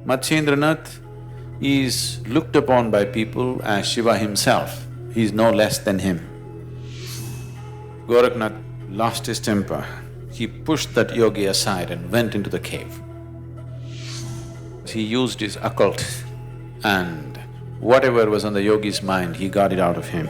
Matsyendranath is looked upon by people as Shiva himself, he is no less than him. Goraknath lost his temper. He pushed that yogi aside and went into the cave. He used his occult and whatever was on the yogi's mind, he got it out of him.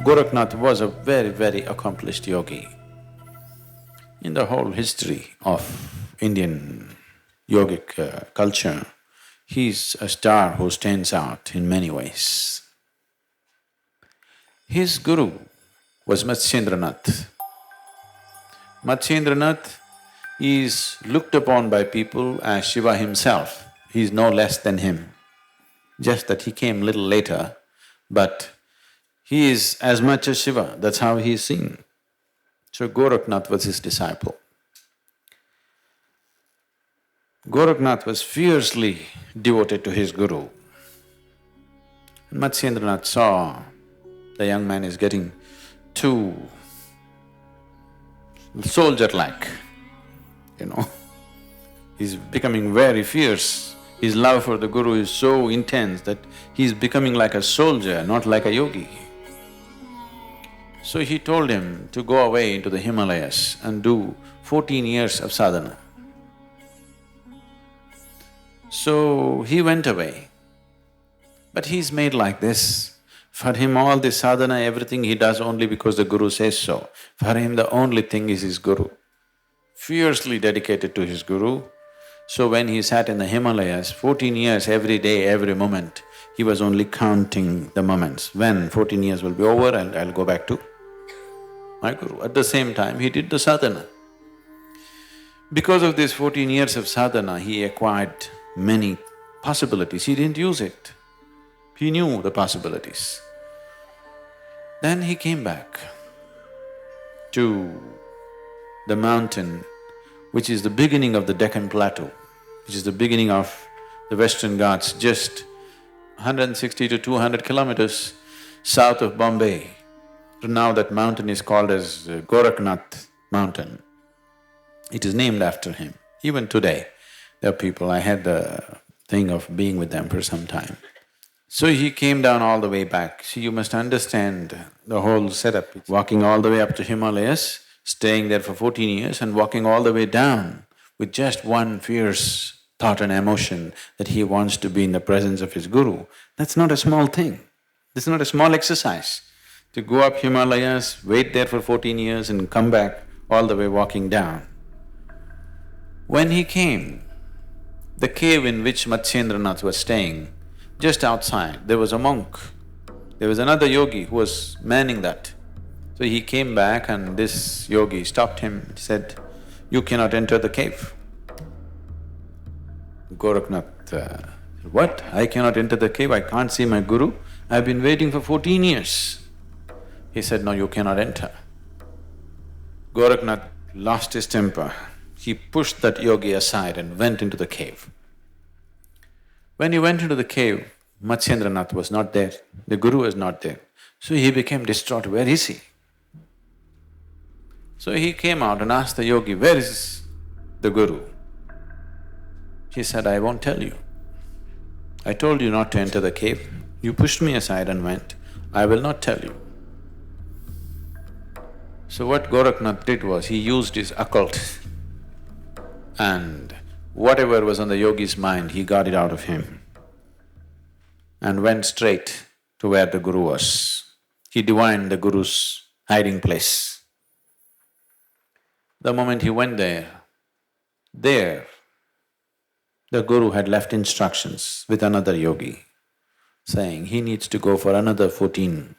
Goraknath was a very, very accomplished yogi. In the whole history of Indian yogic culture, he's a star who stands out in many ways. His guru was Matsyendranath. Matsyendranath is looked upon by people as Shiva himself, he is no less than him. Just that he came little later, but he is as much as Shiva, that's how he is seen. So Goraknath was his disciple. Goraknath was fiercely devoted to his guru. Matsyendranath saw the young man is getting too soldier-like, He's becoming very fierce. His love for the guru is so intense that he's becoming like a soldier, not like a yogi. So he told him to go away into the Himalayas and do 14 years of sadhana. So he went away, but he's made like this. For him all this sadhana, everything he does only because the guru says so. For him the only thing is his guru. Fiercely dedicated to his guru. So when he sat in the Himalayas, 14 years, every day, every moment, he was only counting the moments. When 14 years will be over and I'll go back to my guru. At the same time, he did the sadhana. Because of this 14 years of sadhana, he acquired many possibilities. He didn't use it. He knew the possibilities. Then he came back to the mountain which is the beginning of the Deccan Plateau, which is the beginning of the Western Ghats, just 160 to 200 kilometers south of Bombay. Now that mountain is called as Goraknath mountain. It is named after him. Even today, there are people, I had the thing of being with them for some time. So he came down all the way back. See, you must understand the whole setup. Walking all the way up to Himalayas, staying there for 14 years and walking all the way down with just one fierce thought and emotion that he wants to be in the presence of his guru. That's not a small thing. This is not a small exercise. To go up Himalayas, wait there for 14 years and come back all the way walking down. When he came, the cave in which Matsyendranath was staying, just outside, there was a monk. There was another yogi who was manning that. So he came back and this yogi stopped him and said, "You cannot enter the cave." Goraknath, "What? I cannot enter the cave? I can't see my guru? I've been waiting for 14 years. He said, "No, you cannot enter." Goraknath lost his temper. He pushed that yogi aside and went into the cave. When he went into the cave, Matsyendranath was not there, the guru was not there. So he became distraught, where is he? So he came out and asked the yogi, "Where is the guru?" He said, "I won't tell you. I told you not to enter the cave. You pushed me aside and went. I will not tell you." So what Goraknath did was, he used his occult and whatever was on the yogi's mind, he got it out of him and went straight to where the guru was. He divined the guru's hiding place. The moment he went there, the guru had left instructions with another yogi, saying he needs to go for another 14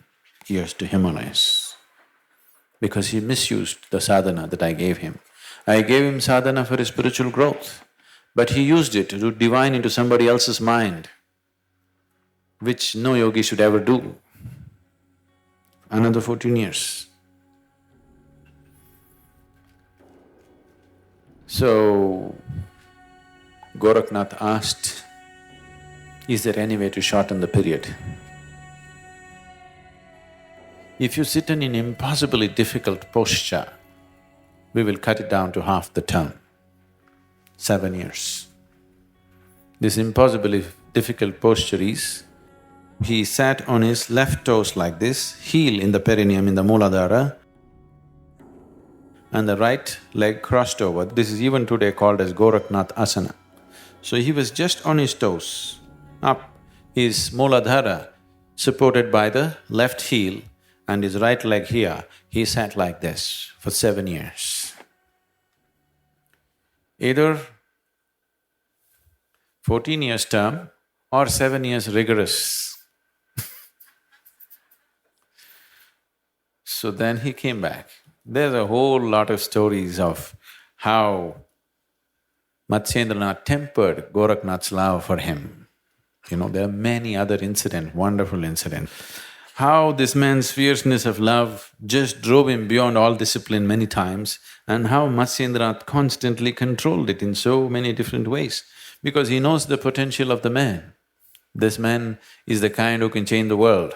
years to Himalayas because he misused the sadhana that I gave him. I gave him sadhana for his spiritual growth, but he used it to divine into somebody else's mind, which no yogi should ever do. Another 14 years. So, Goraknath asked, "Is there any way to shorten the period?" If you sit in an impossibly difficult posture, we will cut it down to half the term, 7 years. This impossibly difficult posture is, he sat on his left toes like this, heel in the perineum in the Mooladhara, and the right leg crossed over. This is even today called as Goraknath asana. So he was just on his toes, up, his Mooladhara supported by the left heel and his right leg here. He sat like this for 7 years. Either 14 years term or 7 years rigorous. So then he came back. There's a whole lot of stories of how Matsyendranath tempered Goraknath's love for him. You know, there are many other incidents, wonderful incidents. How this man's fierceness of love just drove him beyond all discipline many times, and how Matsyendranath constantly controlled it in so many different ways, because he knows the potential of the man. This man is the kind who can change the world.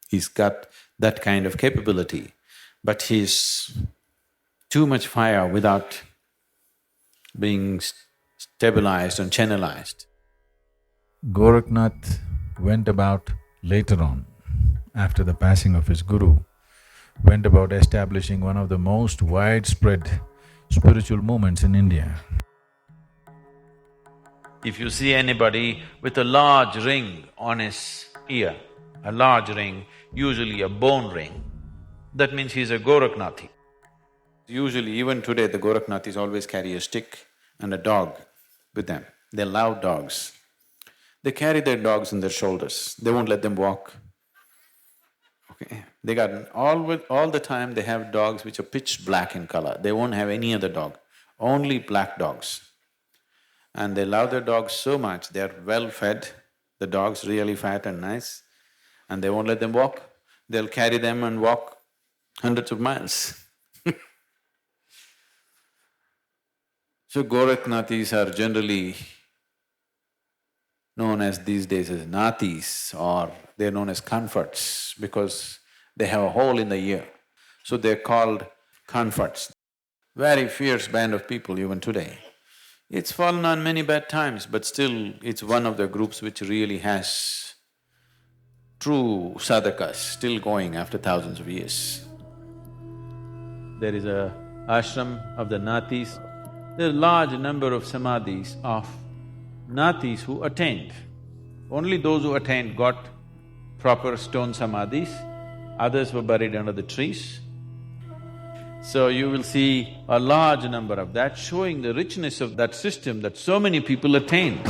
He's got that kind of capability, but he's too much fire without being stabilized and channelized. Goraknath went about later on, after the passing of his guru, went about establishing one of the most widespread spiritual movements in India. If you see anybody with a large ring on his ear, a large ring, usually a bone ring, that means he's a Goraknathi. Usually, even today, the Goraknathis always carry a stick and a dog with them. They love dogs. They carry their dogs on their shoulders, they won't let them walk. Okay, they got… all the time they have dogs which are pitch black in color, they won't have any other dog, only black dogs. And they love their dogs so much, they are well fed, the dog's really fat and nice, and they won't let them walk. They'll carry them and walk hundreds of miles. So Goraknathis are generally known as these days as Nathis, or they're known as comforts because they have a hole in the ear. So they're called comforts. Very fierce band of people even today. It's fallen on many bad times, but still it's one of the groups which really has true sadhakas still going after thousands of years. There is a ashram of the Nathis. There's a large number of samadhis of Nathis who attained. Only those who attained got proper stone samadhis, others were buried under the trees. So you will see a large number of that, showing the richness of that system that so many people attained.